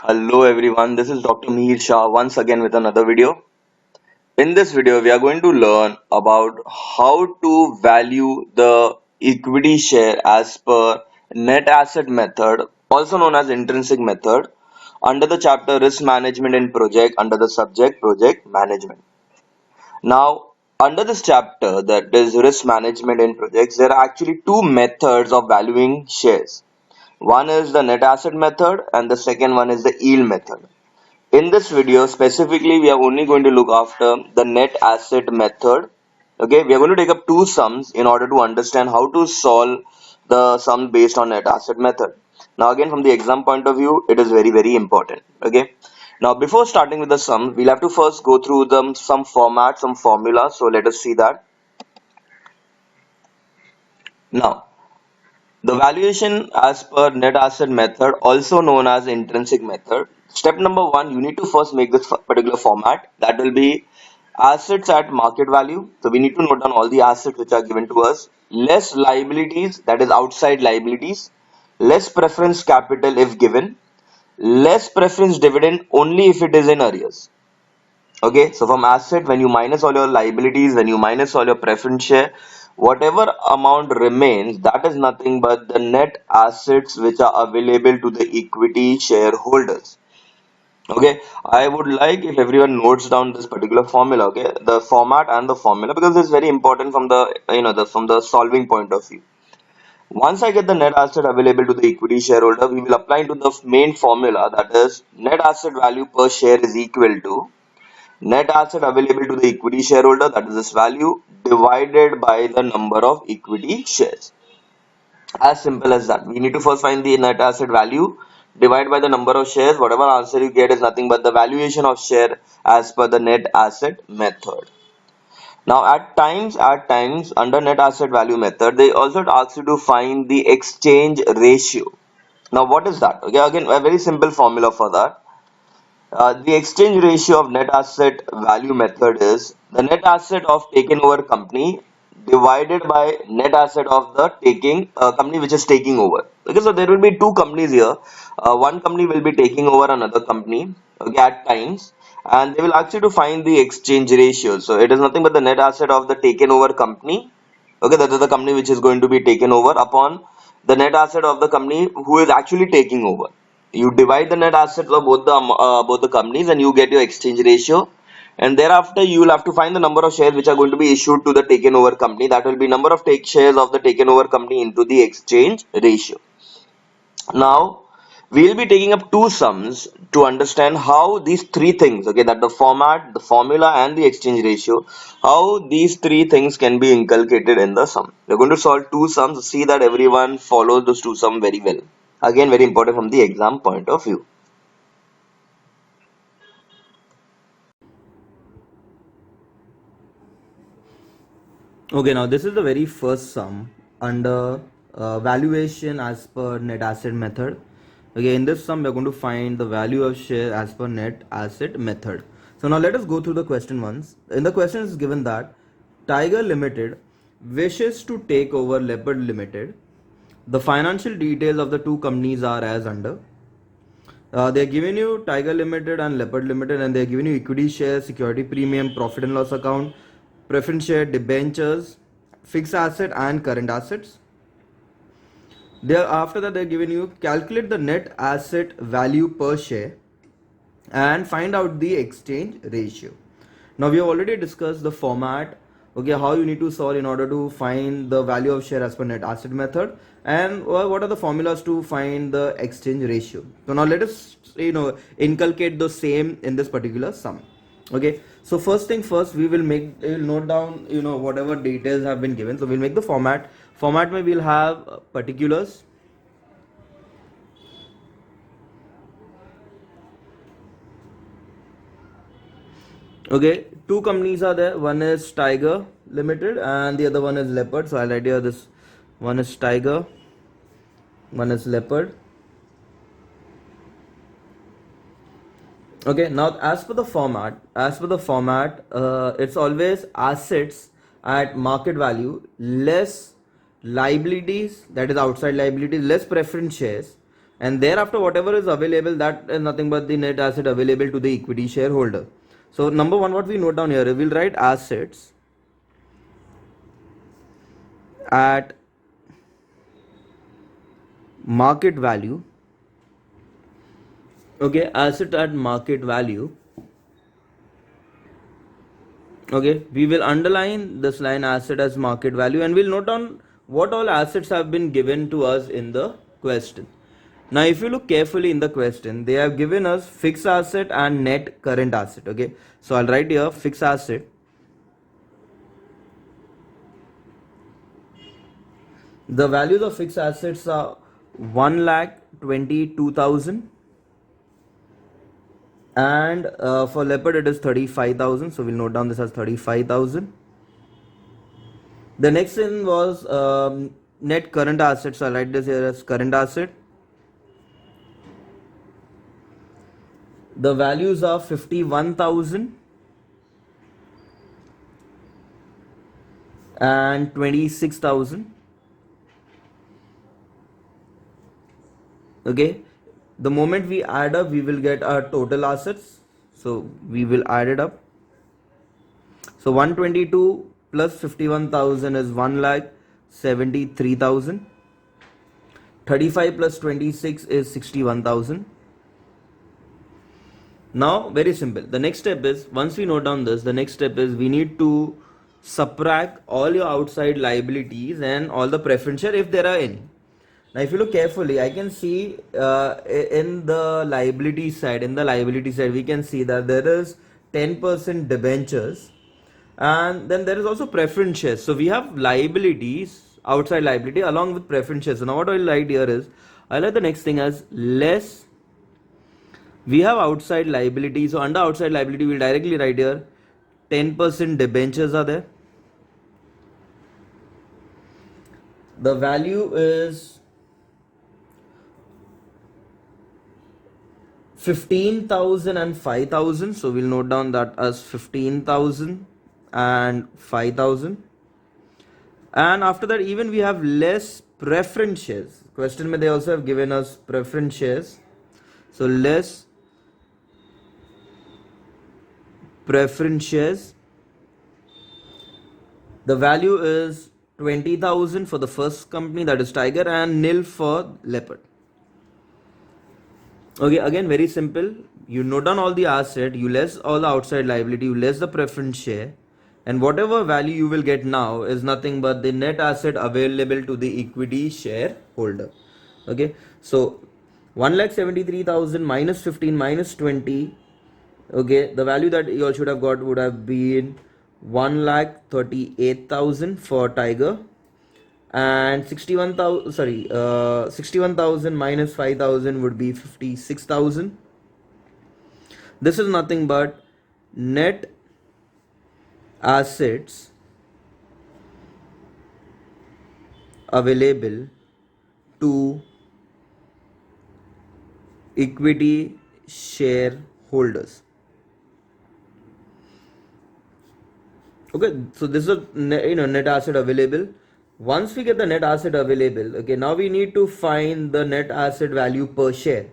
Hello everyone, this is Dr. Mihir Shah once again with another video. In this video, we are going to learn about how to value the equity share as per net asset method, also known as intrinsic method, under the chapter risk management in project under the subject project management. Now, under this chapter that is risk management in projects, there are actually two methods of valuing shares. One is the net asset method and the second one is the yield method. In this video, specifically, we are only going to look after the net asset method. Okay, we are going to take up two sums in order to understand how to solve the sum based on net asset method. Now, again, from the exam point of view, it is very important. Okay. Now, before starting with the sum, we'll have to first go through some format, some formula. So let us see that. Now, the valuation as per net asset method, also known as intrinsic method. Step number one, you need to first make this particular format. That will be assets at market value. So we need to note down all the assets which are given to us. Less liabilities, that is outside liabilities. Less preference capital if given. Less preference dividend only if it is in arrears. Okay, so from asset, when you minus all your liabilities, when you minus all your preference share, whatever amount remains, that is nothing but the net assets which are available to the equity shareholders. Okay, I would like if everyone notes down this particular formula, okay, the format and the formula, because it's very important from the from the solving point of view. Once I get the net asset available to the equity shareholder, we will apply into the main formula, that is net asset value per share is equal to net asset available to the equity shareholder, that is this value, divided by the number of equity shares. As simple as that. We need to first find the net asset value, divide by the number of shares. Whatever answer you get is nothing but the valuation of share as per the net asset method. Now, at times, under net asset value method, they also ask you to find the exchange ratio. Now, what is that? Okay, again, a very simple formula for that. The exchange ratio of net asset value method is the net asset of taken over company divided by net asset of the taking company which is taking over. Okay, so there will be two companies here. One company will be taking over another company, okay, at times, and they will ask you to find the exchange ratio. So it is nothing but the net asset of the taken over company. Okay, that is the company which is going to be taken over upon the net asset of the company who is actually taking over. You divide the net assets of both the companies and you get your exchange ratio, and thereafter you will have to find the number of shares which are going to be issued to the taken over company. That will be number of take shares of the taken over company into the exchange ratio. Now we will be taking up two sums to understand how these three things, okay, that the format, the formula and the exchange ratio, how these three things can be inculcated in the sum. We're going to solve two sums. See that everyone follows those two sums very well. Again, very important from the exam point of view. Okay, now this is the very first sum under valuation as per net asset method. Okay, in this sum, we're going to find the value of share as per net asset method. So now let us go through the question once. In the question is given that Tiger Limited wishes to take over Leopard Limited. The financial details of the two companies are as under. They're giving you Tiger Limited and Leopard Limited, and they're giving you equity shares, security premium, profit and loss account, preference share, debentures, fixed asset, and current assets. After that, they're giving you calculate the net asset value per share and find out the exchange ratio. Now we have already discussed the format, okay, how you need to solve in order to find the value of share as per net asset method, and what are the formulas to find the exchange ratio. So now let us inculcate the same in this particular sum. Okay, so first thing first, we'll note down whatever details have been given. So we'll make the format may we'll have particulars. Okay, two companies are there. One is Tiger Limited and the other one is Leopard. So I'll write here this one is Tiger, one is Leopard. Okay, now as per the format, it's always assets at market value less liabilities, that is outside liabilities, less preference shares, and thereafter whatever is available, that is nothing but the net asset available to the equity shareholder. So number one, what we note down here, we'll write assets at market value. Okay, asset at market value. Okay, we will underline this line asset as market value, and we'll note down what all assets have been given to us in the question. Now if you look carefully in the question, they have given us fixed asset and net current asset. Okay, so I'll write here fixed asset. The values of fixed assets are 1,22,000, and for leopard it is 35,000, so we'll note down this as 35,000. The next thing was net current assets, so I'll write this here as current asset. The values are 51,000 and 26,000. Okay, the moment we add up, we will get our total assets, so we will add it up. So 122 plus 51,000 is 1,73,000. 35 plus 26 is 61,000. Now very simple, the next step is, once we note down this, the next step is we need to subtract all your outside liabilities and all the preference share if there are any. Now if you look carefully, I can see in the liability side, we can see that there is 10% debentures, and then there is also preference shares. So we have liabilities, outside liability along with preference shares. So now what I'll write here is, I'll write the next thing as less. We have outside liability, so under outside liability we'll directly write here 10% debentures are there. The value is 15,000 and 5,000, so we'll note down that as 15,000 and 5,000. And after that, even we have less preference shares. Question mein they also have given us preference shares, so less preference shares. The value is 20,000 for the first company, that is Tiger, and nil for Leopard. Okay, again very simple. You note down all the asset, you less all the outside liability, you less the preference share, and whatever value you will get now is nothing but the net asset available to the equity shareholder. Okay, so 1,73,000 minus 15 minus 20. Okay, the value that you all should have got would have been 1,38,000 for Tiger, and 61,000 minus 5,000 would be 56,000. This is nothing but net assets available to equity shareholders. Okay, so this is net asset available. Once we get the net asset available, okay, now we need to find the net asset value per share.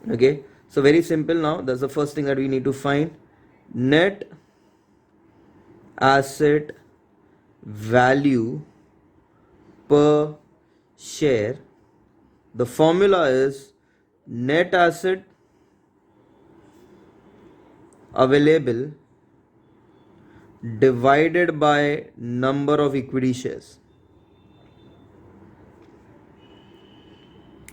Okay, so very simple. Now that's the first thing that we need to find, net asset value per share. The formula is net asset available divided by number of equity shares.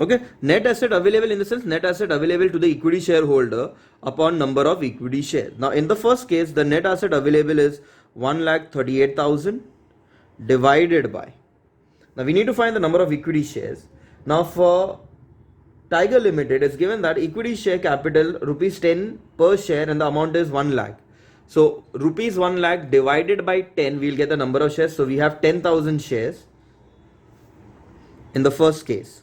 Okay, net asset available in the sense net asset available to the equity shareholder upon number of equity shares. Now in the first case, the net asset available is 1,38,000 divided by, now we need to find the number of equity shares. Now for Tiger Limited, it's given that equity share capital rupees 10 per share and the amount is 1 lakh. So rupees 1 lakh divided by 10, we'll get the number of shares. So we have 10,000 shares in the first case.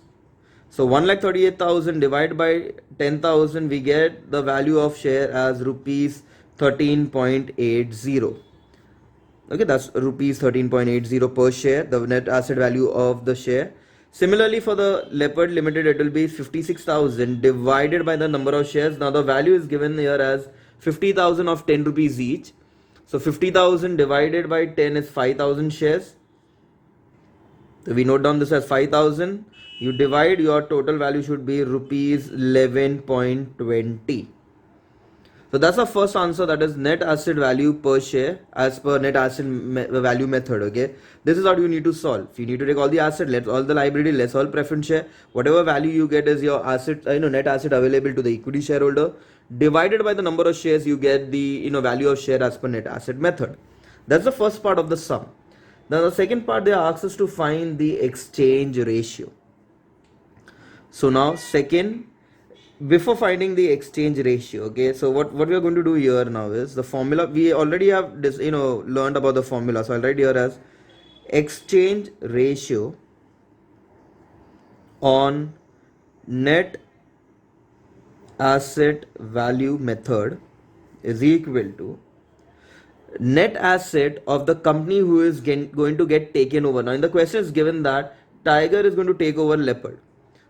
So 1,38,000 divided by 10,000, we get the value of share as rupees 13.80. Okay, that's rupees 13.80 per share, the net asset value of the share. Similarly, for the Leopard Limited, it will be 56,000 divided by the number of shares. Now, the value is given here as 50,000 of 10 rupees each. So, 50,000 divided by 10 is 5,000 shares. So, we note down this as 5,000. You divide, your total value should be rupees 11.20. So that's the first answer, that is net asset value per share as per net asset value method. Okay, this is what you need to solve. You need to take all the asset, less all the liability, less all preference share. Whatever value you get is your asset, net asset available to the equity shareholder, divided by the number of shares, you get the value of share as per net asset method. That's the first part of the sum. Now the second part, they ask us to find the exchange ratio. So now second, before finding the exchange ratio, okay, so what we are going to do here now is the formula. We already have this learned about the formula, so I'll write here as exchange ratio on net asset value method is equal to net asset of the company who is going to get taken over. Now in the question is given that Tiger is going to take over Leopard.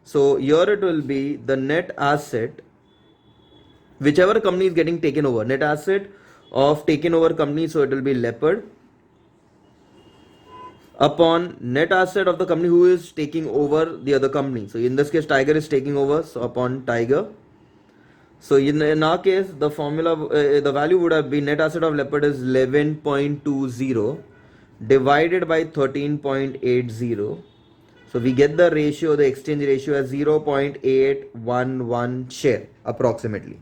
So here it will be the net asset, whichever company is getting taken over, net asset of taken over company, so it will be Leopard, upon net asset of the company who is taking over the other company. So in this case Tiger is taking over, so upon Tiger. So in our case, the formula, the value would have been net asset of Leopard is 11.20 divided by 13.80. So we get the ratio, the exchange ratio as 0.811 share approximately.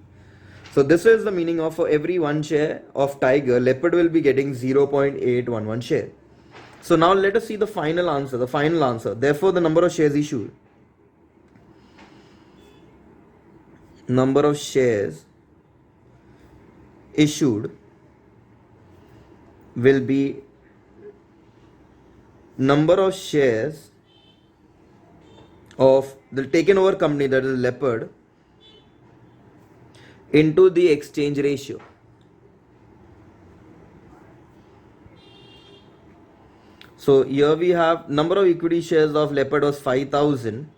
So this is the meaning of, for every one share of Tiger, Leopard will be getting 0.811 share. So now let us see the final answer. The final answer. Therefore, the number of shares issued. Number of shares issued will be number of shares of the taken over company, that is Leopard, into the exchange ratio. So here we have number of equity shares of Leopard was 5,000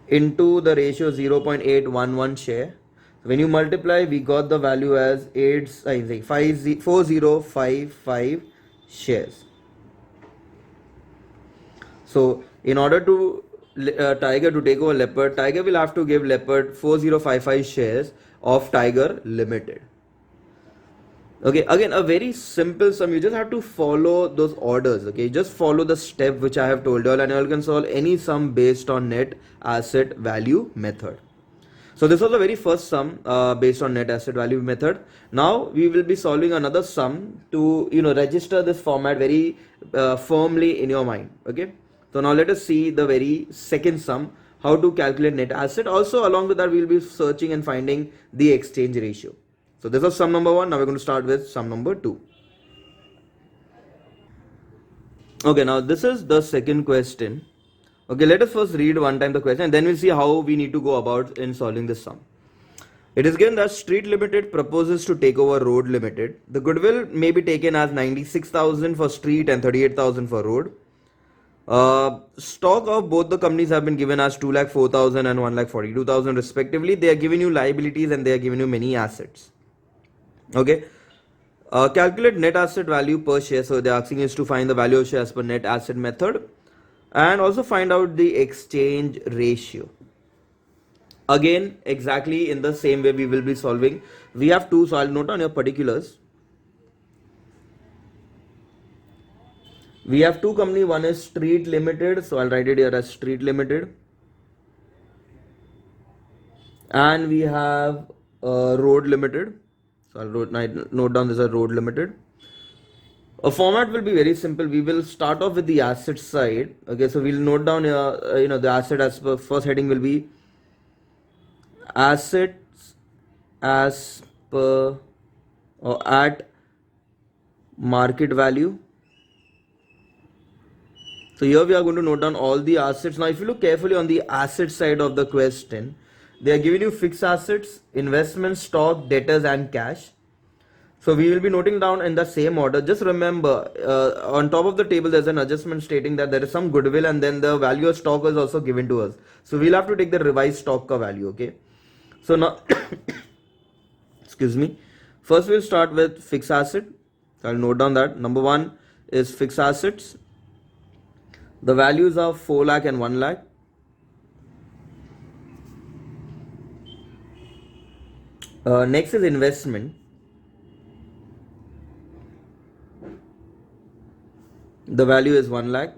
into the ratio 0.811 share. When you multiply, we got the value as 4055 shares. So in order to Tiger to take over Leopard, Tiger will have to give Leopard 4055 shares of Tiger Limited. Okay, again a very simple sum. You just have to follow those orders. Okay, just follow the step which I have told you all, and you can solve any sum based on net asset value method. So this was the very first sum based on net asset value method. Now we will be solving another sum to register this format very firmly in your mind. Okay, so now let us see the very second sum, how to calculate net asset. Also along with that, we will be searching and finding the exchange ratio. So this was sum number 1. Now we're going to start with sum number 2. Okay, now this is the second question. Okay, let us first read one time the question and then we'll see how we need to go about in solving this sum. It is given that Street Limited proposes to take over Road Limited. The goodwill may be taken as 96,000 for Street and 38,000 for Road. Stock of both the companies have been given as 2,04,000 and 1,42,000 respectively. They are giving you liabilities and they are giving you many assets. Okay, calculate net asset value per share. So they're asking us to find the value of shares per net asset method and also find out the exchange ratio. Again, exactly in the same way we will be solving. We have two, so I'll note on your particulars. We have two company. One is Street Limited, so I'll write it here as Street Limited, and we have Road Limited. So I'll note down this as Road Limited. A format will be very simple. We will start off with the asset side. Okay, so we'll note down here, the asset as per first heading will be assets as per or at market value. So here we are going to note down all the assets. Now if you look carefully on the asset side of the question, they are giving you fixed assets, investments, stock, debtors and cash. So we will be noting down in the same order. Just remember, on top of the table, there's an adjustment stating that there is some goodwill and then the value of stock is also given to us. So we'll have to take the revised stock ka value, okay? So now, excuse me. First, we'll start with fixed asset. I'll note down that. Number one is fixed assets. The values are 4 lakh and 1 lakh. Next is investment. The value is 1 lakh.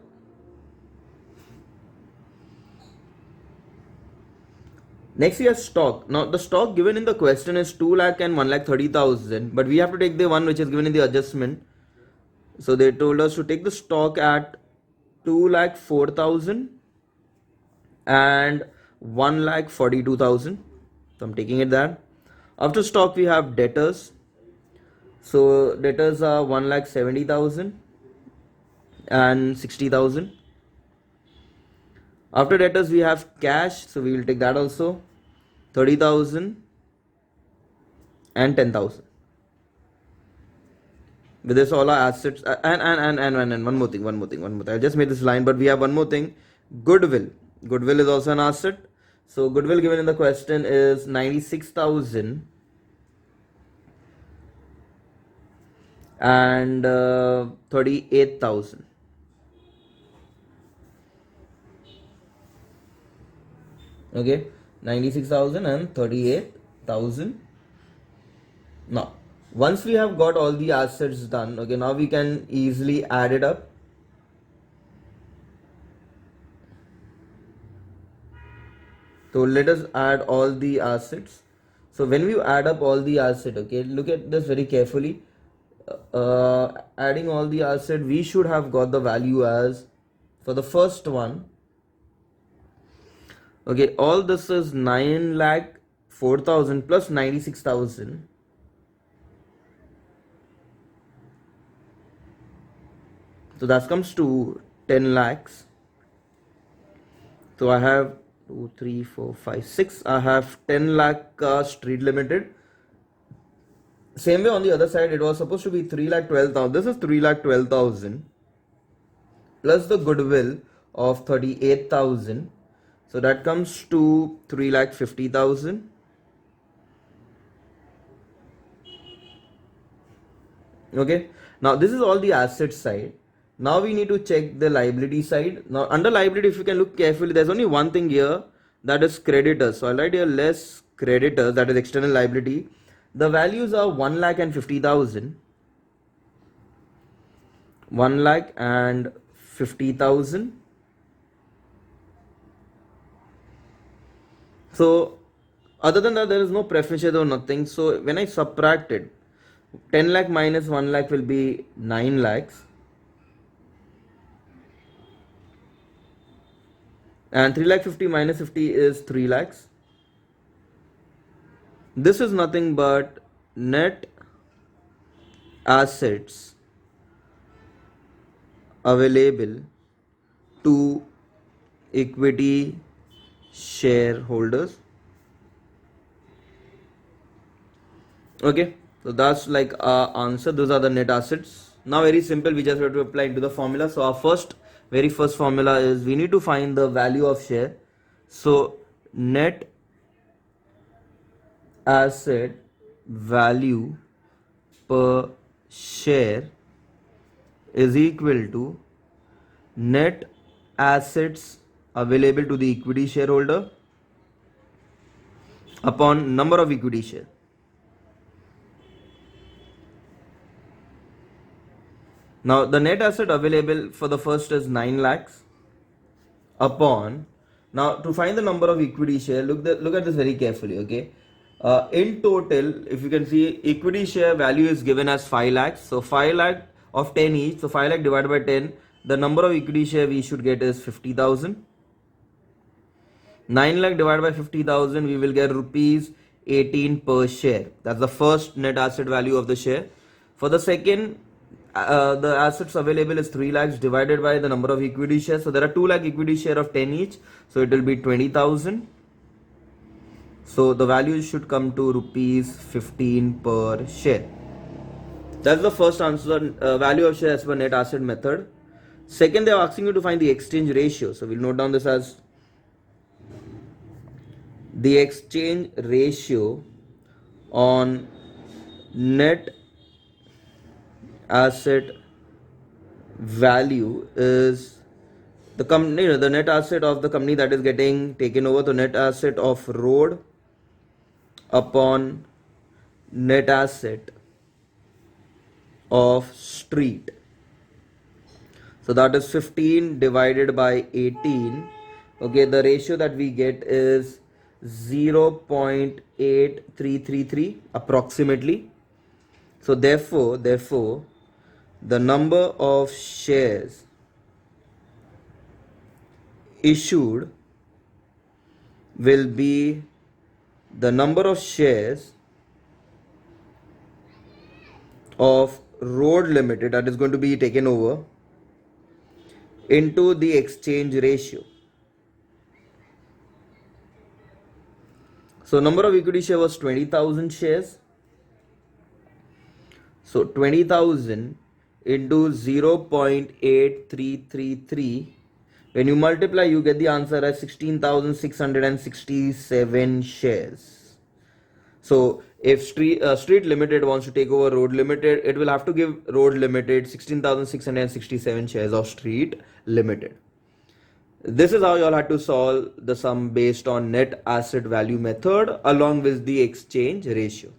Next we have stock. Now the stock given in the question is 2 lakh and 1 lakh 30,000, but we have to take the one which is given in the adjustment. So they told us to take the stock at 2 lakh 4,000 and 1 lakh 42,000. So I'm taking it there. After stock we have debtors. So debtors are 1 lakh 70,000 and 60,000. After debtors we have cash, so we will take that also, 30,000 and 10,000. With this all our assets and one more thing. I just made this line, but we have one more thing. Goodwill. Goodwill is also an asset. So goodwill given in the question is 96,000 and 38,000. Okay, 96,000 and 38,000. Now, once we have got all the assets done, okay, now we can easily add it up. So let us add all the assets. So when we add up all the assets, okay, look at this very carefully. Adding all the assets, we should have got the value as, for the first one, okay, all this is 9 lakh 4,000 plus 96,000. So that comes to 10 lakhs. So I have 2, 3, 4, 5, 6. I have 10 lakh street limited. Same way on the other side, it was supposed to be 3 lakh 12,000. This is 3 lakh 12,000 plus the goodwill of 38,000. So that comes to 3 lakh 50,000. Okay. Now this is all the asset side. Now we need to check the liability side. Now under liability, if you can look carefully, there's only one thing here, that is creditors. So I'll write here less creditors, that is external liability. The values are 1 lakh and 50,000. 1 lakh and 50,000. So other than that, there is no preferential or nothing. So when I subtract it, 10 lakh minus 1 lakh will be 9 lakhs. And 3 lakh 50 minus 50 is 3 lakhs. This is nothing but net assets available to equity shareholders. Okay, so that's like our answer. Those are the net assets. Now very simple, we just have to apply into the formula. So our very first formula is, we need to find the value of share. So net asset value per share is equal to net assets available to the equity shareholder upon number of equity share. Now the net asset available for the first is 9 lakhs upon, now to find the number of equity share, look at this very carefully, okay. In total, if you can see, equity share value is given as 5 lakhs. So 5 lakh of 10 each. So 5 lakh divided by 10, the number of equity share we should get is 50,000. 9 lakh divided by 50,000, we will get rupees 18 per share. That's the first net asset value of the share. For the second, the assets available is 3 lakhs divided by the number of equity shares. So there are 2 lakh equity share of 10 each. So it will be 20,000. So the value should come to rupees 15 per share. That's the first answer, value of share as per net asset method. Second, they are asking you to find the exchange ratio. So we'll note down this as the exchange ratio on net asset value is the company, the net asset of the company that is getting taken over, the net asset of road upon net asset of street. So that is 15 divided by 18. Okay, the ratio that we get is 0.8333 approximately. So therefore, the number of shares issued will be the number of shares of road limited that is going to be taken over into the exchange ratio. So number of equity share was 20,000 shares. So 20,000 into 0.8333, when you multiply, you get the answer as 16,667 shares. So if Street Limited wants to take over Road Limited, it will have to give Road Limited 16,667 shares of Street Limited. This is how you all had to solve the sum based on net asset value method along with the exchange ratio.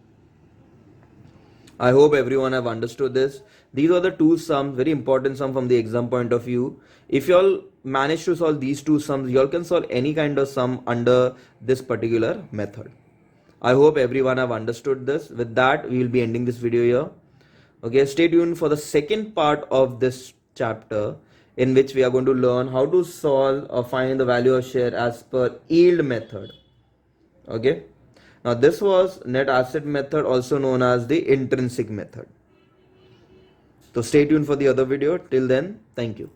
I hope everyone have understood this. These are the two sums, very important sum from the exam point of view. If you all manage to solve these two sums, you all can solve any kind of sum under this particular method. I hope everyone have understood this. With that, we will be ending this video here. Okay, stay tuned for the second part of this chapter, in which we are going to learn how to solve or find the value of share as per yield method. Okay, now this was net asset method, also known as the intrinsic method. So stay tuned for the other video. Till then, thank you.